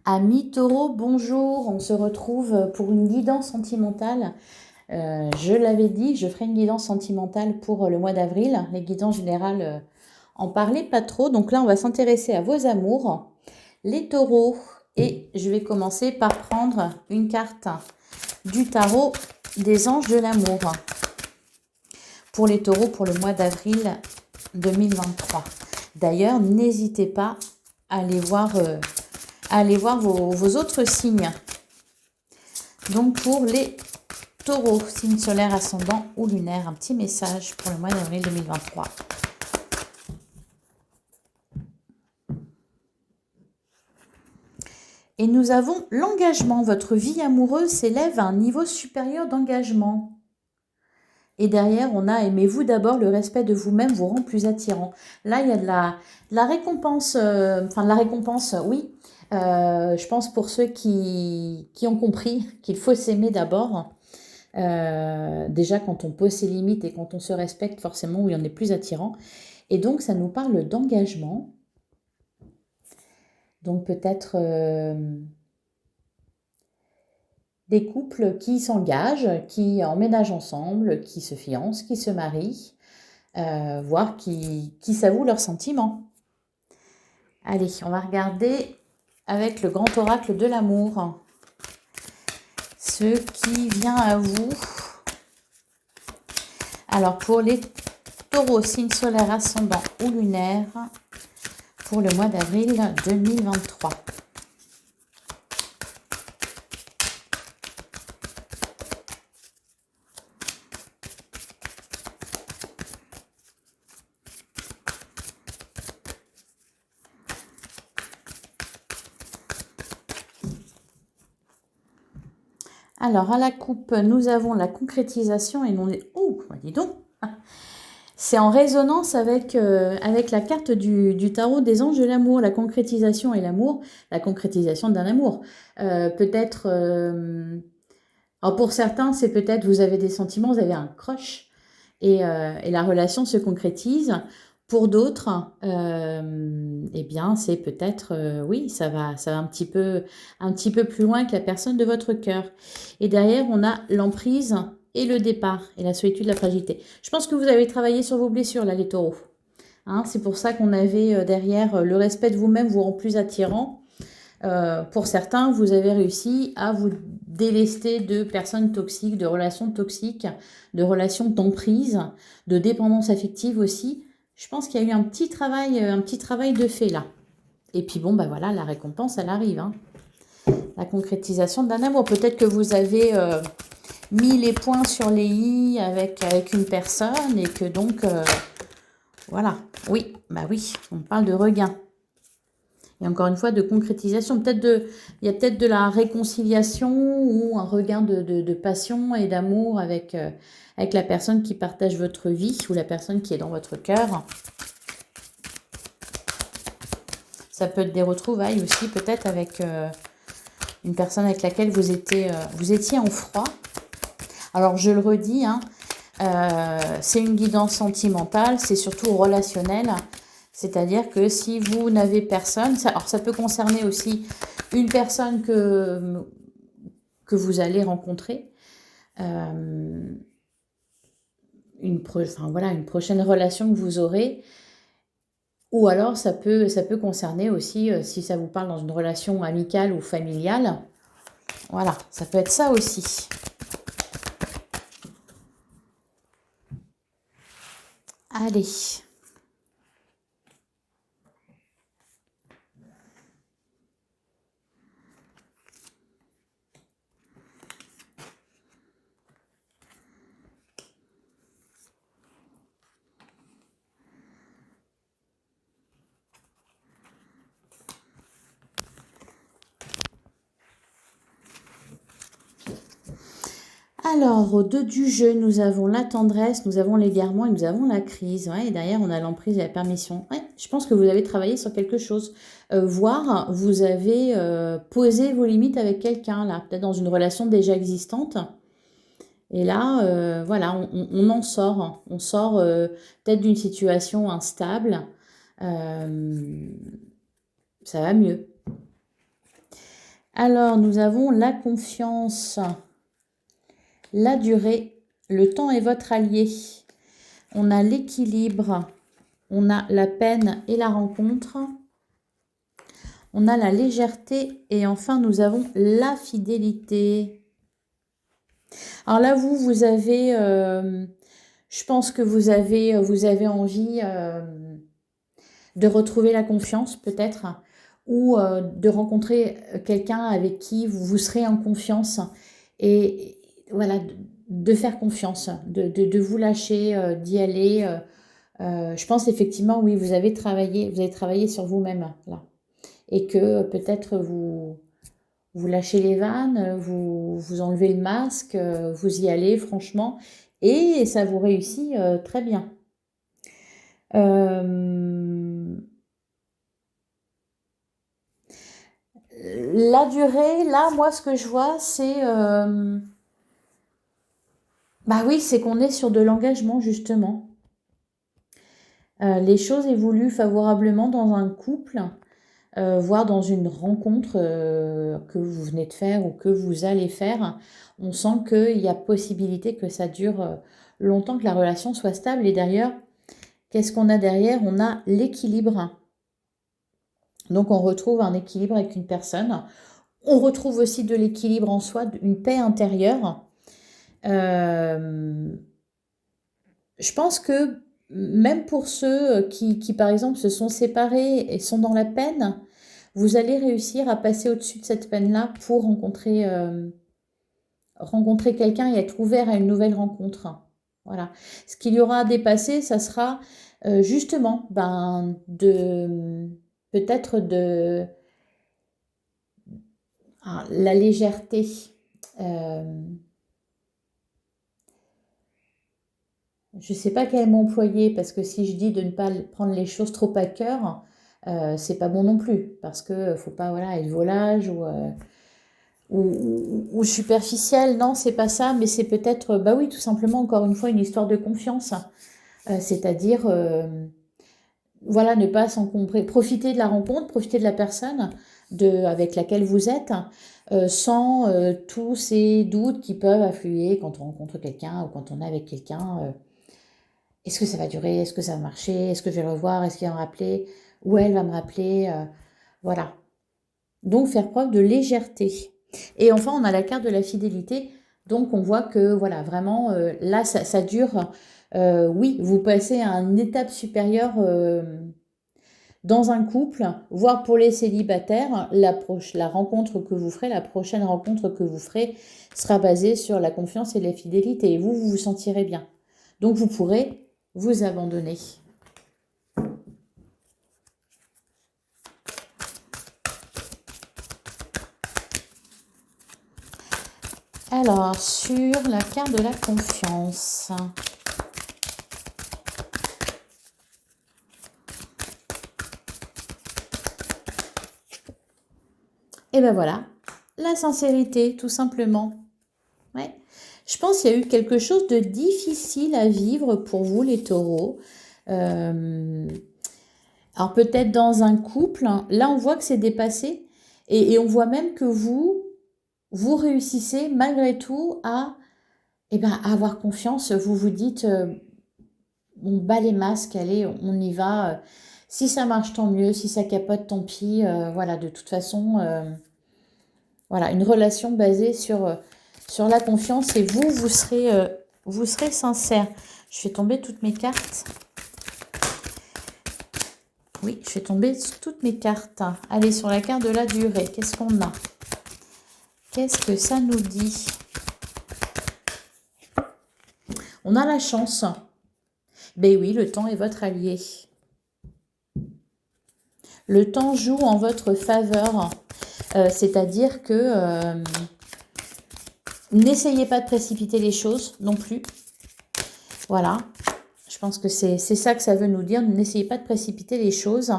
Amis taureaux, bonjour, on se retrouve pour une guidance sentimentale. Je l'avais dit, je ferai une guidance sentimentale pour le mois d'avril. Les guidances générales en parlaient pas trop, donc là on va s'intéresser à vos amours, les taureaux. Et je vais commencer par prendre une carte du tarot des anges de l'amour pour les taureaux pour le mois d'avril 2023. D'ailleurs, n'hésitez pas à aller voir vos autres signes. Donc pour les taureaux, signe solaire, ascendant ou lunaire, un petit message pour le mois d'avril 2023. Et nous avons l'engagement. Votre vie amoureuse s'élève à un niveau supérieur d'engagement. Et derrière, on a aimez-vous d'abord, le respect de vous-même vous rend plus attirant. Là, il y a de la récompense, de la récompense, oui. Je pense pour ceux qui ont compris qu'il faut s'aimer d'abord. Déjà, quand on pose ses limites et quand on se respecte, forcément, oui, on est plus attirant. Et donc, ça nous parle d'engagement. Donc, peut-être des couples qui s'engagent, qui emménagent ensemble, qui se fiancent, qui se marient, voire qui s'avouent leurs sentiments. Allez, on va regarder avec le grand oracle de l'amour ce qui vient à vous. Alors, pour les taureaux, signe solaire, ascendant ou lunaire, pour le mois d'avril 2023. Alors, à la coupe, nous avons la concrétisation et non... Oh, dis donc. C'est en résonance avec la carte du tarot des anges de l'amour, la concrétisation et l'amour, la concrétisation d'un amour. Peut-être, alors pour certains, c'est peut-être vous avez des sentiments, vous avez un crush et la relation se concrétise. Pour d'autres, eh bien, c'est peut-être, oui, ça va un petit peu plus loin que la personne de votre cœur. Et derrière, on a l'emprise et le départ, et la solitude, la fragilité. Je pense que vous avez travaillé sur vos blessures, là, les taureaux. Hein, c'est pour ça qu'on avait derrière le respect de vous-même vous rend plus attirant. Pour certains, vous avez réussi à vous délester de personnes toxiques, de relations toxiques, de relations d'emprise, de dépendance affective aussi. Je pense qu'il y a eu un petit travail de fait là. Et puis bon, bah voilà, la récompense, elle arrive. Hein. La concrétisation d'un amour. Peut-être que vous avez mis les points sur les i avec une personne et que donc, voilà. Oui, bah oui, on parle de regain. Et encore une fois, de concrétisation. Il y a peut-être de la réconciliation ou un regain de passion et d'amour avec la personne qui partage votre vie ou la personne qui est dans votre cœur. Ça peut être des retrouvailles aussi, peut-être avec une personne avec laquelle vous étiez en froid. Alors, je le redis, hein, c'est une guidance sentimentale, c'est surtout relationnel. C'est-à-dire que si vous n'avez personne, alors ça peut concerner aussi une personne que vous allez rencontrer, une prochaine relation que vous aurez, ou alors ça peut concerner aussi, si ça vous parle dans une relation amicale ou familiale, voilà, ça peut être ça aussi. Allez. Alors, au dos du jeu, nous avons la tendresse, nous avons l'égarement et nous avons la crise. Ouais, et derrière, on a l'emprise et la permission. Ouais, je pense que vous avez travaillé sur quelque chose. Voire, vous avez posé vos limites avec quelqu'un, là, peut-être dans une relation déjà existante. Et là, voilà, on en sort. On sort peut-être d'une situation instable. Ça va mieux. Alors, nous avons la confiance, la durée, le temps est votre allié. On a l'équilibre, on a la peine et la rencontre. On a la légèreté et enfin, nous avons la fidélité. Alors là, vous avez, je pense que vous avez envie de retrouver la confiance peut-être ou de rencontrer quelqu'un avec qui vous serez en confiance et voilà, de faire confiance, de vous lâcher, d'y aller. Je pense effectivement, oui, vous avez travaillé sur vous-même là et que peut-être vous lâchez les vannes, vous enlevez le masque, vous y allez franchement et ça vous réussit très bien. La durée, là, moi, ce que je vois, c'est... bah oui, c'est qu'on est sur de l'engagement, justement. Les choses évoluent favorablement dans un couple, voire dans une rencontre que vous venez de faire ou que vous allez faire. On sent qu'il y a possibilité que ça dure longtemps, que la relation soit stable. Et d'ailleurs, qu'est-ce qu'on a derrière? On a l'équilibre. Donc, on retrouve un équilibre avec une personne. On retrouve aussi de l'équilibre en soi, une paix intérieure. Je pense que même pour ceux qui, par exemple, se sont séparés et sont dans la peine, vous allez réussir à passer au-dessus de cette peine-là pour rencontrer quelqu'un et être ouvert à une nouvelle rencontre. Voilà. Ce qu'il y aura à dépasser, ça sera justement peut-être de la légèreté. Je ne sais pas quel mot employer parce que si je dis de ne pas prendre les choses trop à cœur, c'est pas bon non plus parce que faut pas voilà être volage ou superficiel. Non, c'est pas ça, mais c'est peut-être bah oui tout simplement encore une fois une histoire de confiance. C'est-à-dire voilà ne pas s'encombrer, profiter de la rencontre, profiter de la personne avec laquelle vous êtes. Sans tous ces doutes qui peuvent affluer quand on rencontre quelqu'un ou quand on est avec quelqu'un. Est-ce que ça va durer? Est-ce que ça va marcher? Est-ce que je vais le revoir? Est-ce qu'il va me rappeler? Ou elle va me rappeler? Voilà. Donc, faire preuve de légèreté. Et enfin, on a la carte de la fidélité. Donc, on voit que, voilà, vraiment, là, ça dure. Oui, vous passez à une étape supérieure dans un couple, voire pour les célibataires, la rencontre que vous ferez, la prochaine rencontre que vous ferez sera basée sur la confiance et la fidélité. Et vous vous sentirez bien. Donc, vous pourrez vous abandonner. Alors, sur la carte de la confiance. Et ben voilà, la sincérité, tout simplement. Ouais. Je pense qu'il y a eu quelque chose de difficile à vivre pour vous, les taureaux. Alors peut-être dans un couple, hein. Là on voit que c'est dépassé et on voit même que vous réussissez malgré tout à avoir confiance. Vous vous dites, on bat les masques, allez, on y va. Si ça marche, tant mieux. Si ça capote, tant pis. Voilà, de toute façon, voilà, une relation basée sur la confiance et vous serez sincère. Je fais tomber toutes mes cartes. Oui, je fais tomber toutes mes cartes. Allez, sur la carte de la durée, qu'est-ce qu'on a? Qu'est-ce que ça nous dit? On a la chance. Ben oui, le temps est votre allié. Le temps joue en votre faveur. C'est-à-dire que n'essayez pas de précipiter les choses non plus. Voilà. Je pense que c'est ça que ça veut nous dire. N'essayez pas de précipiter les choses.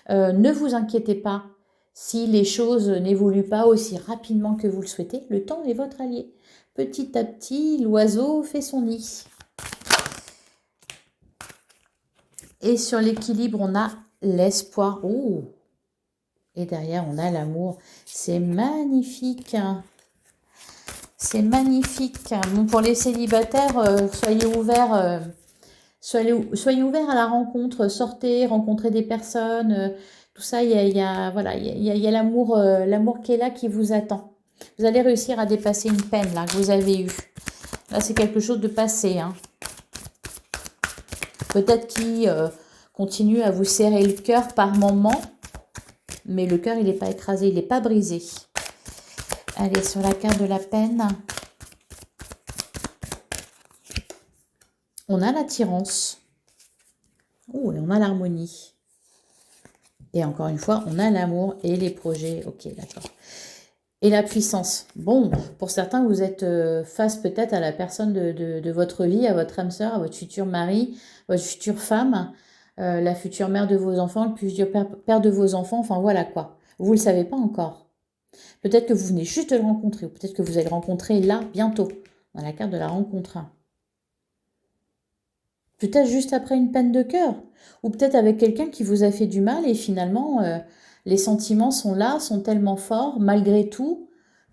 Ne vous inquiétez pas si les choses n'évoluent pas aussi rapidement que vous le souhaitez. Le temps est votre allié. Petit à petit, l'oiseau fait son nid. Et sur l'équilibre, on a l'espoir. Oh! Et derrière, on a l'amour. C'est magnifique. C'est magnifique. Bon, pour les célibataires, soyez ouverts. Soyez ouverts à la rencontre. Sortez, rencontrez des personnes. Tout ça, voilà, il y a l'amour l'amour qui est là, qui vous attend. Vous allez réussir à dépasser une peine là que vous avez eue. Là, c'est quelque chose de passé. Hein. Peut-être qu'il continue à vous serrer le cœur par moment. Mais le cœur, il n'est pas écrasé, il n'est pas brisé. Allez, sur la carte de la peine, on a l'attirance. Oh, et on a l'harmonie. Et encore une fois, on a l'amour et les projets. Ok, d'accord. Et la puissance. Bon, pour certains, vous êtes face peut-être à la personne de votre vie, à votre âme sœur, à votre futur mari, votre future femme, la future mère de vos enfants, le futur père de vos enfants. Enfin, voilà quoi. Vous ne le savez pas encore. Peut-être que vous venez juste de le rencontrer, ou peut-être que vous allez le rencontrer là, bientôt, dans la carte de la rencontre. Peut-être juste après une peine de cœur, ou peut-être avec quelqu'un qui vous a fait du mal, et finalement, les sentiments sont là, sont tellement forts, malgré tout,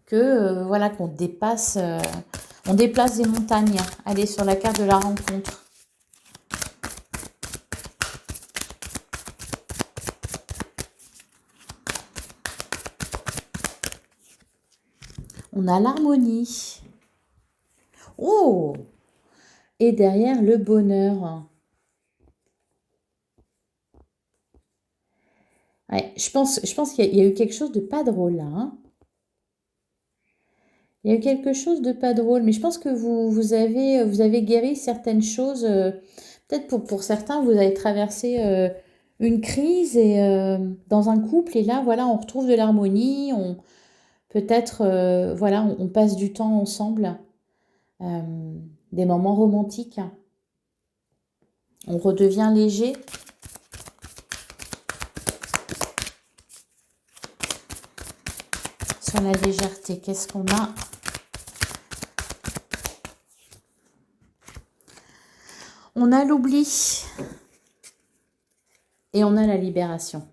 que voilà, on déplace des montagnes. Allez, sur la carte de la rencontre. On a l'harmonie. Oh! Et derrière, le bonheur. Ouais, je pense qu'il y a eu quelque chose de pas drôle là. Hein. Il y a eu quelque chose de pas drôle, mais je pense que vous avez guéri certaines choses. Peut-être pour certains, vous avez traversé une crise et dans un couple, et là, voilà, on retrouve de l'harmonie. Peut-être, voilà, on passe du temps ensemble, euh, des moments romantiques. On redevient léger. Sur la légèreté, qu'est-ce qu'on a? On a l'oubli et on a la libération.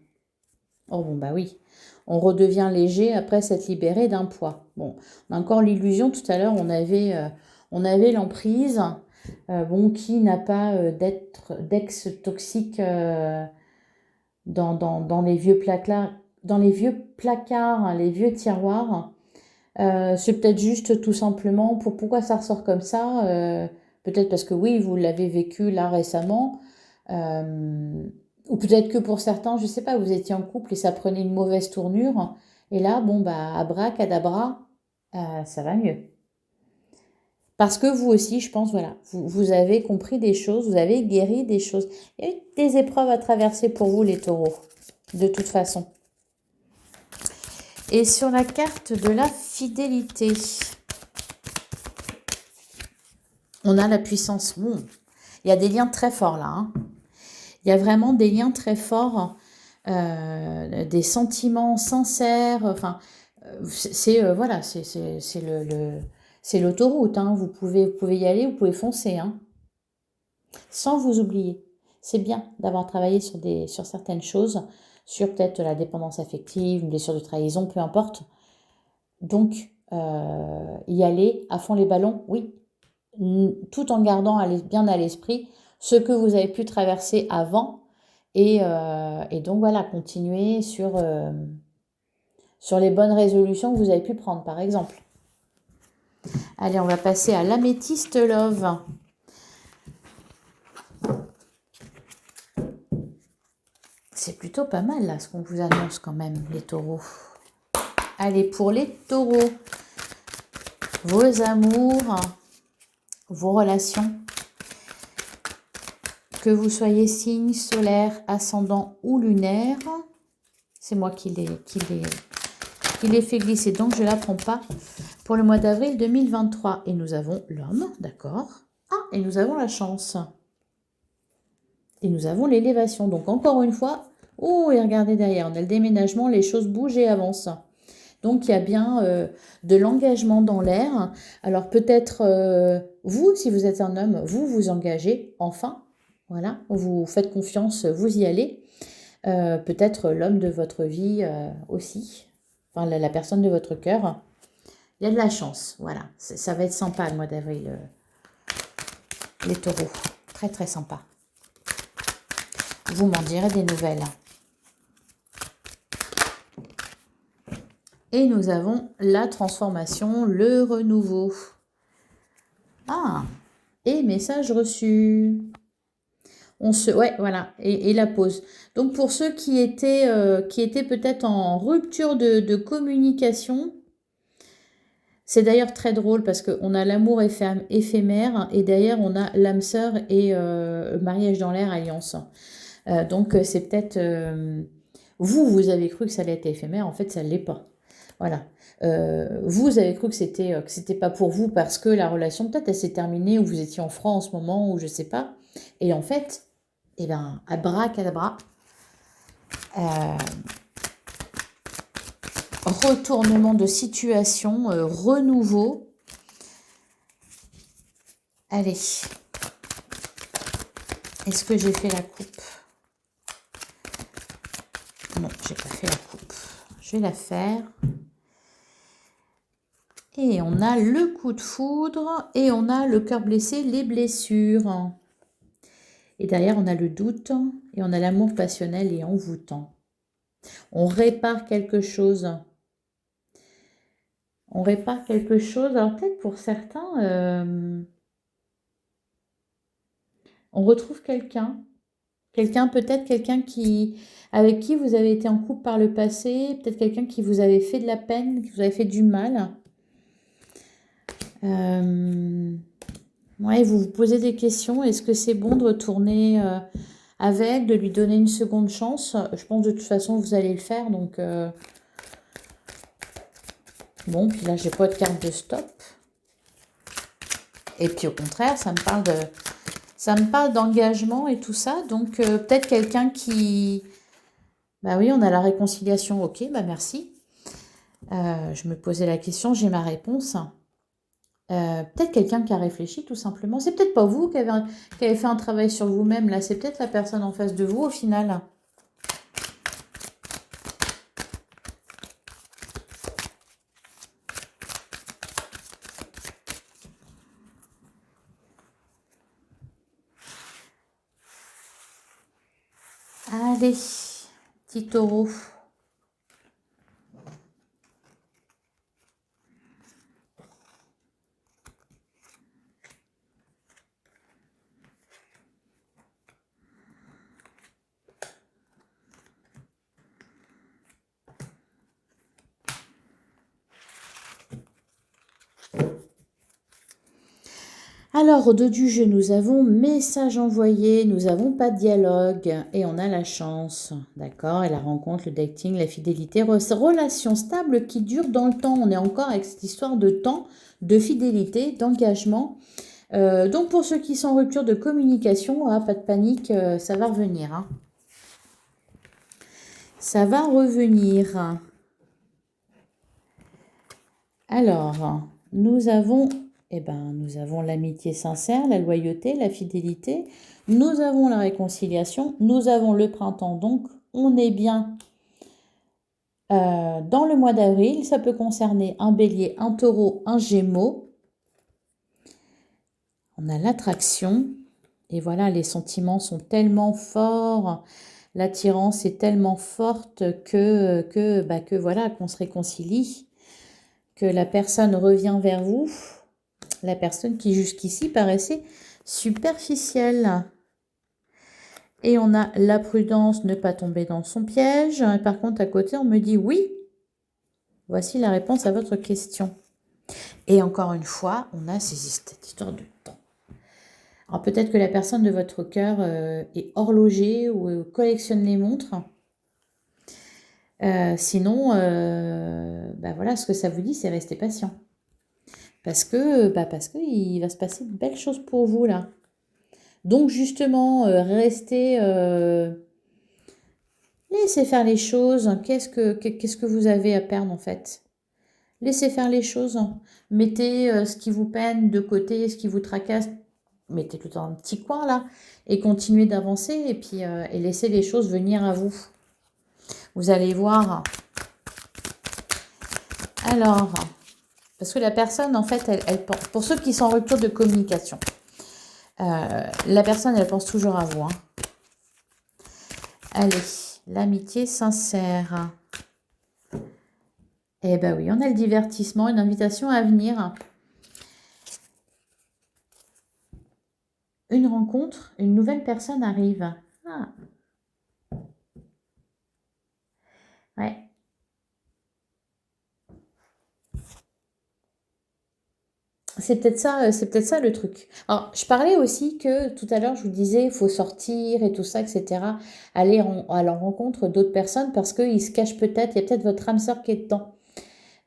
Oh bon, bah oui, on redevient léger après s'être libéré d'un poids. Bon, on a encore l'illusion, tout à l'heure, on avait l'emprise, bon, qui n'a pas d'ex toxique dans les vieux placards, hein, les vieux tiroirs. C'est peut-être juste tout simplement pourquoi ça ressort comme ça. Peut-être parce que oui, vous l'avez vécu là récemment. Euh, ou peut-être que pour certains, je ne sais pas, vous étiez en couple et ça prenait une mauvaise tournure. Et là, bon, bah, abracadabra, ça va mieux. Parce que vous aussi, je pense, voilà, vous avez compris des choses, vous avez guéri des choses. Il y a eu des épreuves à traverser pour vous, les taureaux, de toute façon. Et sur la carte de la fidélité, on a la puissance. Bon, il y a des liens très forts là. Hein. Il y a vraiment des liens très forts, des sentiments sincères. Enfin, voilà, c'est l'autoroute. Hein. Vous pouvez y aller, vous pouvez foncer, hein, sans vous oublier. C'est bien d'avoir travaillé sur certaines choses, sur peut-être la dépendance affective, une blessure de trahison, peu importe. Donc, y aller à fond les ballons, oui, tout en gardant bien à l'esprit ce que vous avez pu traverser avant et donc voilà, continuer sur les bonnes résolutions que vous avez pu prendre, par exemple. Allez, on va passer à l'améthyste love. C'est plutôt pas mal là ce qu'on vous annonce quand même, les taureaux. Allez, pour les taureaux, vos amours, vos relations, que vous soyez signe solaire, ascendant ou lunaire, c'est moi qui l'ai fait glisser, donc je ne la prends pas pour le mois d'avril 2023. Et nous avons l'homme, d'accord. Ah, et nous avons la chance. Et nous avons l'élévation. Donc encore une fois, oh, et regardez derrière, on a le déménagement, les choses bougent et avancent. Donc, il y a bien de l'engagement dans l'air. Alors, peut-être, vous, si vous êtes un homme, vous vous engagez, enfin. Voilà, vous faites confiance, vous y allez. Peut-être l'homme de votre vie aussi. Enfin, la personne de votre cœur. Il y a de la chance, voilà. Ça va être sympa le mois d'avril, les taureaux. Très, très sympa. Vous m'en direz des nouvelles. Et nous avons la transformation, le renouveau. Ah, et message reçu. Ouais, voilà, et la pause. Donc pour ceux qui étaient peut-être en rupture de communication, c'est d'ailleurs très drôle parce qu'on a l'amour éphémère et derrière on a l'âme sœur et mariage dans l'air, alliance. Donc c'est peut-être... vous avez cru que ça allait être éphémère, en fait ça ne l'est pas. Voilà. Vous avez cru que c'était pas pour vous parce que la relation peut-être elle s'est terminée ou vous étiez en froid en ce moment ou je sais pas. Et en fait, eh ben, abracadabra, retournement de situation, renouveau. Allez. Est-ce que j'ai fait la coupe? Non, j'ai pas fait la coupe. Je vais la faire. Et on a le coup de foudre et on a le cœur blessé, les blessures. Et derrière, on a le doute et on a l'amour passionnel et envoûtant. On répare quelque chose. On répare quelque chose. Alors peut-être pour certains, on retrouve quelqu'un. Peut-être quelqu'un avec qui vous avez été en couple par le passé. Peut-être quelqu'un qui vous avait fait de la peine, qui vous avait fait du mal. Ouais, vous vous posez des questions. Est-ce que c'est bon de retourner avec, de lui donner une seconde chance? Je pense de toute façon vous allez le faire. Donc, bon, puis là, j'ai pas de carte de stop. Et puis au contraire, ça me parle d'engagement et tout ça. Donc, peut-être quelqu'un qui... Bah oui, on a la réconciliation. Ok, bah merci. Je me posais la question, j'ai ma réponse. Peut-être quelqu'un qui a réfléchi tout simplement. C'est peut-être pas vous qui avez fait un travail sur vous-même. Là, c'est peut-être la personne en face de vous au final. Allez, petit taureau. Alors, au dos du jeu, nous avons message envoyé, nous n'avons pas de dialogue et on a la chance, d'accord? Et la rencontre, le dating, la fidélité, relation stable qui dure dans le temps. On est encore avec cette histoire de temps, de fidélité, d'engagement. Donc, pour ceux qui sont en rupture de communication, pas de panique, ça va revenir. Hein. Ça va revenir. Alors, nous avons nous avons l'amitié sincère, la loyauté, la fidélité. Nous avons la réconciliation. Nous avons le printemps. Donc, on est bien dans le mois d'avril. Ça peut concerner un bélier, un taureau, un gémeaux. On a l'attraction. Et voilà, les sentiments sont tellement forts. L'attirance est tellement forte que voilà, qu'on se réconcilie. Que la personne revient vers vous. La personne qui jusqu'ici paraissait superficielle. Et on a la prudence, ne pas tomber dans son piège. Par contre, à côté, on me dit oui. Voici la réponse à votre question. Et encore une fois, on a cette histoire de temps. Alors peut-être que la personne de votre cœur est horloger ou collectionne les montres. Sinon, voilà, ce que ça vous dit, c'est rester patient. Parce que il va se passer de belles choses pour vous là. Donc justement, restez, laissez faire les choses. Qu'est-ce que vous avez à perdre en fait? Laissez faire les choses. Mettez ce qui vous peine de côté, ce qui vous tracasse, mettez-le dans un petit coin là et continuez d'avancer et puis et laissez les choses venir à vous. Vous allez voir. Alors, parce que la personne, en fait, pour ceux qui sont en rupture de communication, la personne, elle pense toujours à vous. Hein. Allez, l'amitié sincère. Eh ben oui, on a le divertissement, une invitation à venir. Une rencontre, une nouvelle personne arrive. Ah, ouais. C'est peut-être ça le truc. Alors, je parlais aussi que tout à l'heure, je vous disais, il faut sortir et tout ça, etc. Aller à la rencontre d'autres personnes parce qu'ils se cachent peut-être, il y a peut-être votre âme sœur qui est dedans.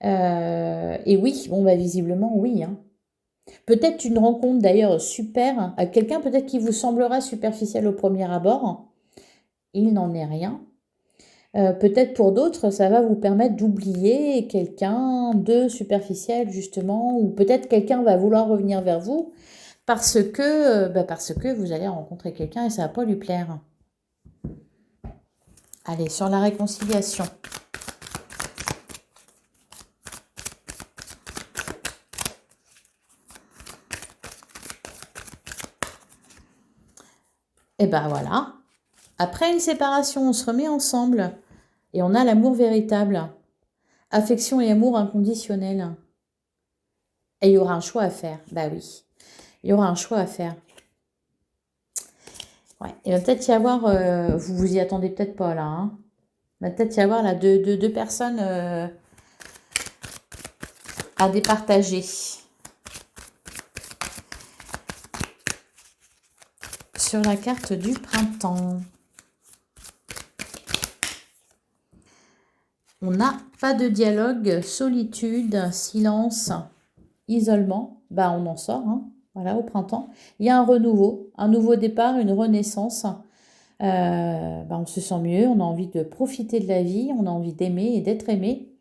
Et oui, bon, bah, visiblement, oui. Hein. Peut-être une rencontre d'ailleurs super, à quelqu'un peut-être qui vous semblera superficiel au premier abord. Il n'en est rien. Peut-être pour d'autres, ça va vous permettre d'oublier quelqu'un de superficiel, justement, ou peut-être quelqu'un va vouloir revenir vers vous parce que vous allez rencontrer quelqu'un et ça va pas lui plaire. Allez, sur la réconciliation. Et ben voilà. Après une séparation, on se remet ensemble et on a l'amour véritable. Affection et amour inconditionnel. Et il y aura un choix à faire. Bah oui. Il y aura un choix à faire. Ouais. Il va peut-être y avoir, vous vous y attendez peut-être pas là. Hein. Il va peut-être y avoir là deux personnes à départager. Sur la carte du printemps. On n'a pas de dialogue, solitude, silence, isolement. Bah on en sort, hein. Voilà, au printemps. Il y a un nouveau départ, une renaissance. On se sent mieux, on a envie de profiter de la vie, on a envie d'aimer et d'être aimé.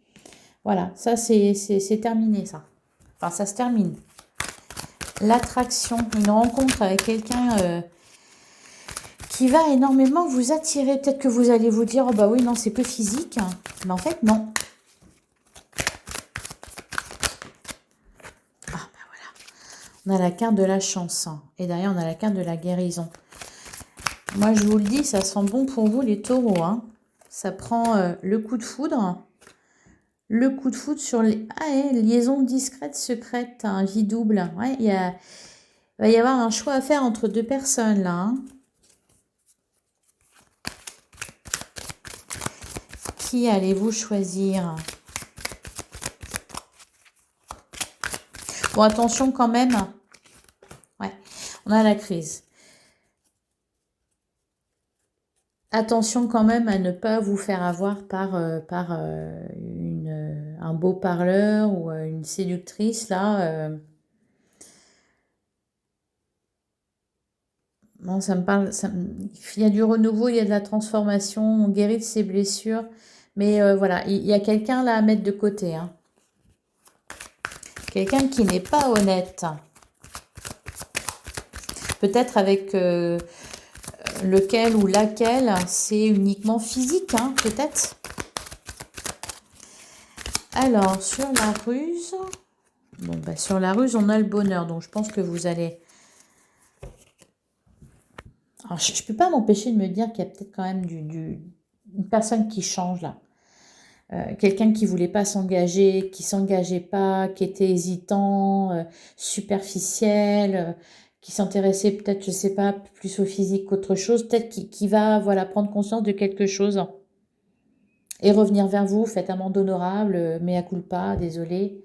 Voilà, ça c'est terminé ça. Enfin, ça se termine. L'attraction, une rencontre avec quelqu'un qui va énormément vous attirer. Peut-être que vous allez vous dire, oh bah oui, non, c'est peu physique. Mais en fait, non. Ah, bah voilà. On a la carte de la chance. Et derrière, on a la carte de la guérison. Moi, je vous le dis, ça sent bon pour vous, les taureaux. Hein. Ça prend le coup de foudre. Le coup de foudre sur les... liaison discrète, secrète, un vie double. Ouais, il va y avoir un choix à faire entre deux personnes, là. Hein. Qui allez-vous choisir? Bon, attention quand même. Ouais, on a la crise. Attention quand même à ne pas vous faire avoir par un beau parleur ou une séductrice, là. Non, ça me parle... il y a du renouveau, il y a de la transformation, on guérit de ses blessures. Mais voilà, il y a quelqu'un là à mettre de côté. Hein. Quelqu'un qui n'est pas honnête. Peut-être avec lequel ou laquelle, c'est uniquement physique, hein, peut-être. Alors, sur la ruse... Bon, bah, sur la ruse, on a le bonheur. Donc, je pense que vous allez... Alors, je ne peux pas m'empêcher de me dire qu'il y a peut-être quand même une personne qui change, là. Quelqu'un qui voulait pas s'engager, qui s'engageait pas, qui était hésitant, superficiel, qui s'intéressait peut-être, je sais pas, plus au physique qu'autre chose, peut-être qui va voilà prendre conscience de quelque chose et revenir vers vous, faites amende honorable, mea culpa, désolé.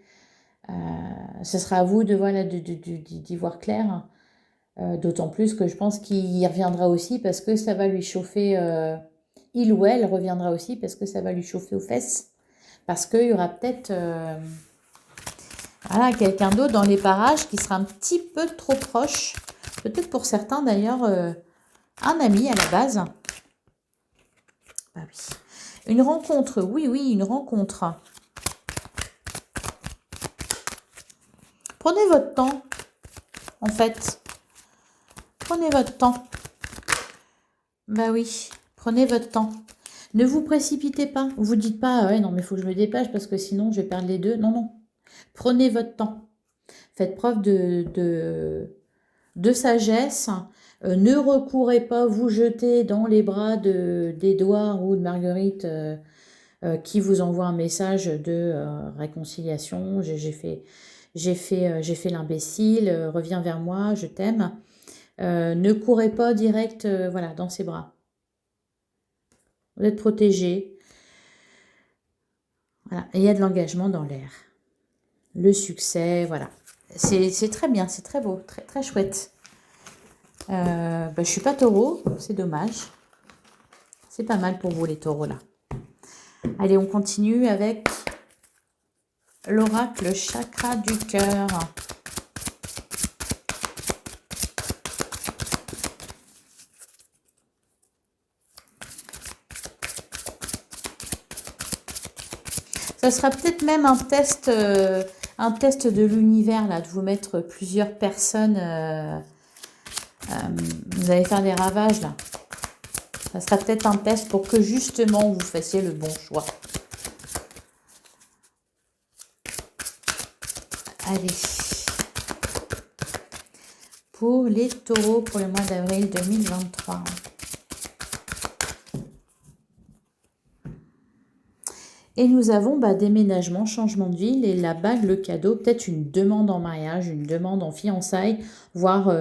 Ce sera à vous de voilà d'y voir clair. D'autant plus que je pense qu'il y reviendra aussi parce que ça va lui chauffer. Il ou elle reviendra aussi parce que ça va lui chauffer aux fesses. Parce qu'il y aura peut-être voilà, quelqu'un d'autre dans les parages qui sera un petit peu trop proche. Peut-être pour certains d'ailleurs un ami à la base. Bah oui. Une rencontre, oui, une rencontre. Prenez votre temps, en fait. Prenez votre temps. Bah oui, prenez votre temps. Ne vous précipitez pas. Vous dites pas, ouais, non, mais il faut que je me dépêche parce que sinon je vais perdre les deux. Non, non. Prenez votre temps. Faites preuve de sagesse. Ne recourez pas vous jeter dans les bras d'Édouard ou de Marguerite qui vous envoie un message de réconciliation. J'ai fait l'imbécile, reviens vers moi, je t'aime. Ne courez pas direct voilà, dans ses bras. Vous êtes protégé. Voilà. Et il y a de l'engagement dans l'air. Le succès, voilà. C'est très bien, c'est très beau, très, très chouette. Je suis pas taureau, c'est dommage. C'est pas mal pour vous les taureaux là. Allez, on continue avec l'oracle chakra du cœur. Ça sera peut-être même un test de l'univers là, de vous mettre plusieurs personnes. Vous allez faire des ravages là. Ça sera peut-être un test pour que justement vous fassiez le bon choix. Allez. Pour les taureaux pour le mois d'avril 2023. Et nous avons déménagement, changement de ville et la bague, le cadeau, peut-être une demande en mariage, une demande en fiançailles, voire,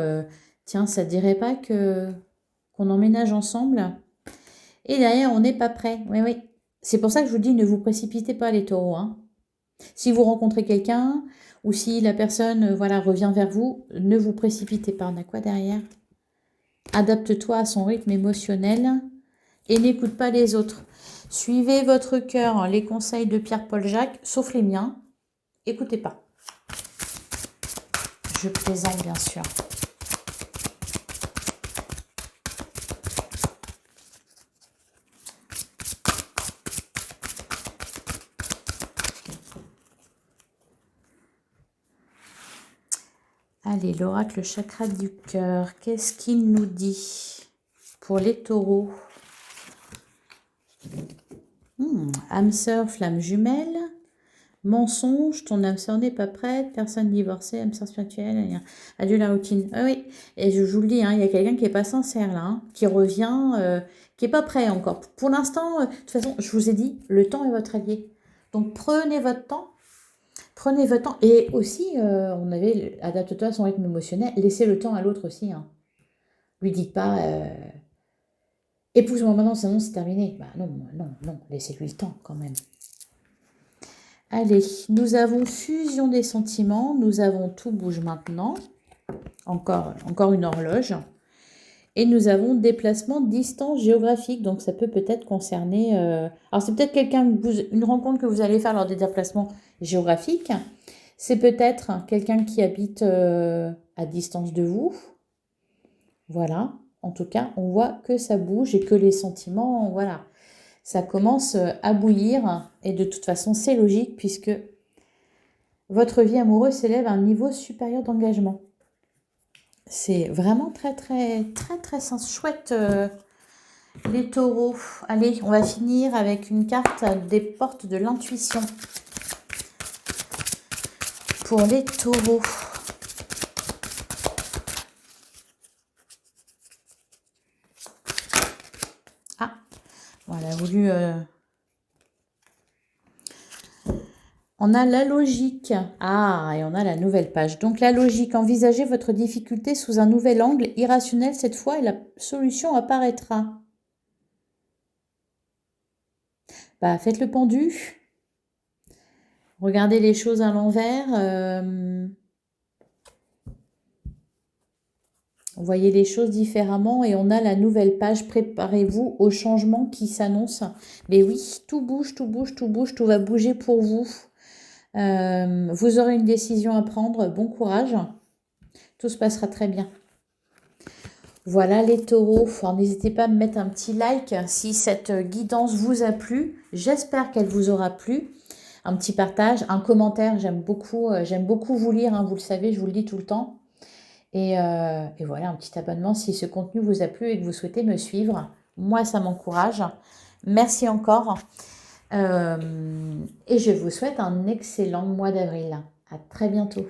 tiens, ça ne dirait pas qu'on emménage ensemble. Et derrière, on n'est pas prêt. Oui, oui. C'est pour ça que je vous dis, ne vous précipitez pas les taureaux. Hein. Si vous rencontrez quelqu'un ou si la personne voilà, revient vers vous, ne vous précipitez pas. On a quoi derrière? Adapte-toi à son rythme émotionnel et n'écoute pas les autres. Suivez votre cœur, les conseils de Pierre-Paul Jacques, sauf les miens. Écoutez pas. Je plaisante bien sûr. Allez, l'oracle chakra du cœur, qu'est-ce qu'il nous dit pour les taureaux? Âme sœur, flamme jumelle. Mensonge, ton âme sœur n'est pas prête, personne divorcée, âme sœur spirituelle, adieu la routine. Ah oui, et je vous le dis, hein, il y a quelqu'un qui n'est pas sincère là, hein, qui revient, qui n'est pas prêt encore. Pour l'instant, de toute façon, je vous ai dit, le temps est votre allié. Donc prenez votre temps. Prenez votre temps. Et aussi, on avait, adapte-toi à son rythme émotionnel, laissez le temps à l'autre aussi. Hein. Lui dites pas, épouse-moi maintenant, sinon c'est terminé. Bah non, non, non, laissez-lui le temps quand même. Allez, nous avons fusion des sentiments, nous avons tout bouge maintenant, encore une horloge, et nous avons déplacement distance géographique, donc ça peut peut-être concerner, alors c'est peut-être une rencontre que vous allez faire lors des déplacements géographiques, c'est peut-être quelqu'un qui habite à distance de vous, voilà, en tout cas on voit que ça bouge et que les sentiments, voilà, ça commence à bouillir et de toute façon c'est logique puisque votre vie amoureuse s'élève à un niveau supérieur d'engagement. C'est vraiment très très très très chouette les taureaux. Allez, on va finir avec une carte des portes de l'intuition pour les taureaux. Ah, voilà, voulu... On a la logique. Ah, et on a la nouvelle page. Donc la logique, envisagez votre difficulté sous un nouvel angle, irrationnel cette fois, et la solution apparaîtra. Faites le pendu. Regardez les choses à l'envers. Voyez les choses différemment et on a la nouvelle page. Préparez-vous au changement qui s'annonce. Mais oui, tout bouge, tout bouge, tout bouge, tout va bouger pour vous. Vous aurez une décision à prendre. Bon courage. Tout se passera très bien. Voilà les taureaux. N'hésitez pas à me mettre un petit like si cette guidance vous a plu. J'espère qu'elle vous aura plu. Un petit partage, un commentaire. J'aime beaucoup vous lire. Hein, vous le savez, je vous le dis tout le temps. Et voilà, un petit abonnement si ce contenu vous a plu et que vous souhaitez me suivre. Moi, ça m'encourage. Merci encore. Et je vous souhaite un excellent mois d'avril. À très bientôt.